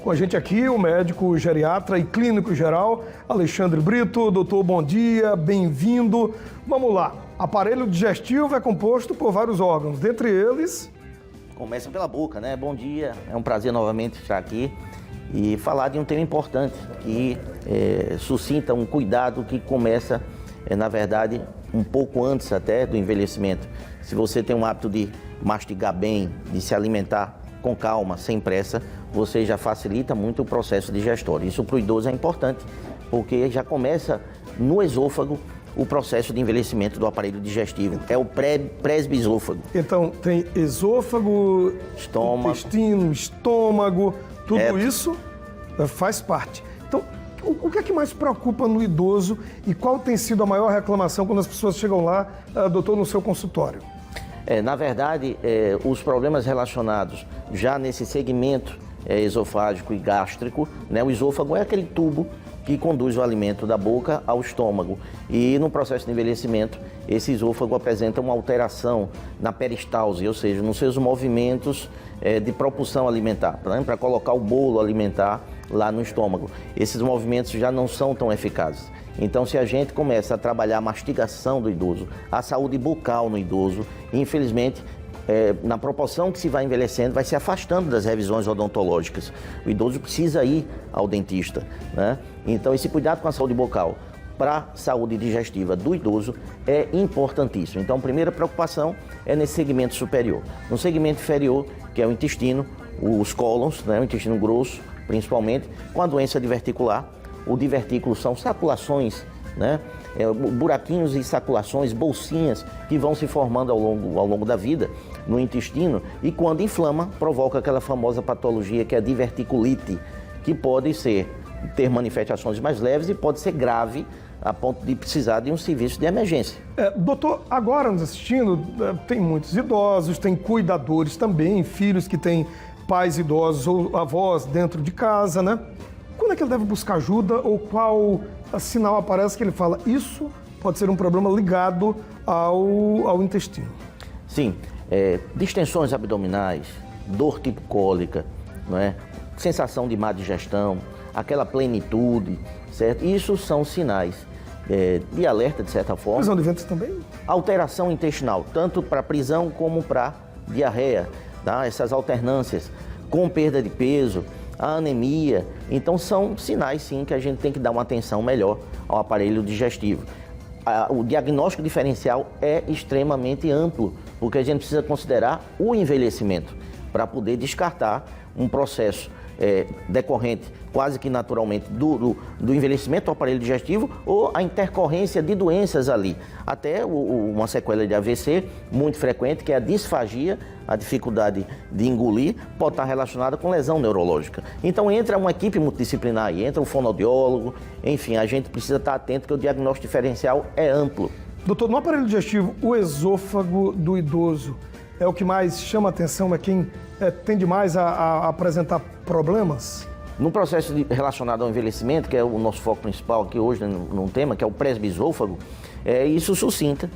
Com a gente aqui o médico geriatra e clínico geral, Alexandre Brito. Doutor, bom dia, bem-vindo. Vamos lá, aparelho digestivo é composto por vários órgãos, dentre eles... Começa pela boca, né? Bom dia, é um prazer novamente estar aqui e falar de um tema importante que suscita um cuidado que começa, na verdade, um pouco antes até do envelhecimento. Se você tem um hábito de mastigar bem, de se alimentar com calma, sem pressa, você já facilita muito o processo digestório. Isso para o idoso é importante, porque já começa no esôfago o processo de envelhecimento do aparelho digestivo. É o presbisôfago. Então, tem esôfago, estômago, intestino, estômago, tudo isso faz parte. Então, o que é que mais preocupa no idoso e qual tem sido a maior reclamação quando as pessoas chegam lá, doutor, no seu consultório? Na verdade, os problemas relacionados já nesse segmento esofágico e gástrico, né? O esôfago é aquele tubo que conduz o alimento da boca ao estômago. E no processo de envelhecimento, esse esôfago apresenta uma alteração na peristalse, ou seja, nos seus movimentos de propulsão alimentar, né? Para colocar o bolo alimentar lá no estômago. Esses movimentos já não são tão eficazes. Então, se a gente começa a trabalhar a mastigação do idoso, a saúde bucal no idoso, infelizmente, na proporção que se vai envelhecendo, vai se afastando das revisões odontológicas. O idoso precisa ir ao dentista, né? Então, esse cuidado com a saúde bucal para a saúde digestiva do idoso é importantíssimo. Então, a primeira preocupação é nesse segmento superior. No segmento inferior, que é o intestino, os cólons, né? O intestino grosso, principalmente, com a doença diverticular. O divertículo são saculações, né? Buraquinhos e saculações, bolsinhas que vão se formando ao longo da vida no intestino e quando inflama, provoca aquela famosa patologia que é a diverticulite, que pode ter manifestações mais leves e pode ser grave a ponto de precisar de um serviço de emergência. Doutor, agora nos assistindo, tem muitos idosos, tem cuidadores também, filhos que têm pais idosos ou avós dentro de casa, né? Quando é que ele deve buscar ajuda ou qual sinal aparece que ele fala isso pode ser um problema ligado ao intestino? Sim, distensões abdominais, dor tipo cólica, não é? Sensação de má digestão, aquela plenitude, certo? Isso são sinais de alerta, de certa forma. Prisão de ventre também? Alteração intestinal, tanto para prisão como para diarreia, tá? Essas alternâncias com perda de peso, a anemia. Então são sinais sim que a gente tem que dar uma atenção melhor ao aparelho digestivo. O diagnóstico diferencial é extremamente amplo, porque a gente precisa considerar o envelhecimento para poder descartar um processo decorrente quase que naturalmente do envelhecimento do aparelho digestivo ou a intercorrência de doenças ali. Até uma sequela de AVC muito frequente, que é a disfagia, a dificuldade de engolir, pode estar relacionada com lesão neurológica. Então entra uma equipe multidisciplinar aí, entra um fonoaudiólogo, enfim, a gente precisa estar atento que o diagnóstico diferencial é amplo. Doutor, no aparelho digestivo, o esôfago do idoso é o que mais chama a atenção, é quem tende mais a apresentar problemas? No processo relacionado ao envelhecimento, que é o nosso foco principal aqui hoje num tema, que é o presbisôfago, isso suscita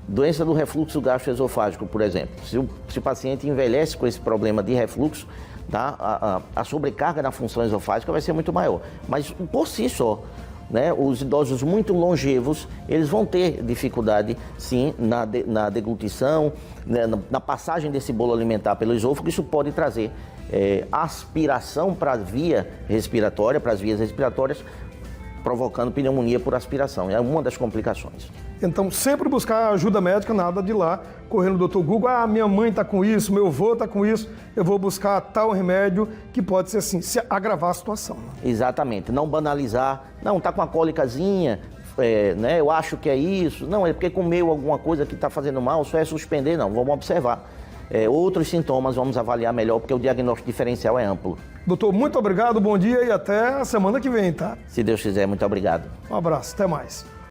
doença do refluxo gastroesofágico, por exemplo. Se o paciente envelhece com esse problema de refluxo, tá, a sobrecarga na função esofágica vai ser muito maior. Mas por si só, né, os idosos muito longevos, eles vão ter dificuldade, sim, na deglutição, né, na passagem desse bolo alimentar pelo esôfago. Isso pode trazer aspiração para a via respiratória, para as vias respiratórias, provocando pneumonia por aspiração. É uma das complicações. Então, sempre buscar ajuda médica, nada de ir lá correr no Dr. Google, minha mãe está com isso, meu avô está com isso, eu vou buscar tal remédio que pode ser assim, se agravar a situação. Né? Exatamente, não banalizar, não, está com uma cólicazinha, né, eu acho que é isso, não, é porque comeu alguma coisa que está fazendo mal, só é suspender, não, vamos observar. Outros sintomas vamos avaliar melhor, porque o diagnóstico diferencial é amplo. Doutor, muito obrigado, bom dia e até a semana que vem, tá? Se Deus quiser, muito obrigado. Um abraço, até mais.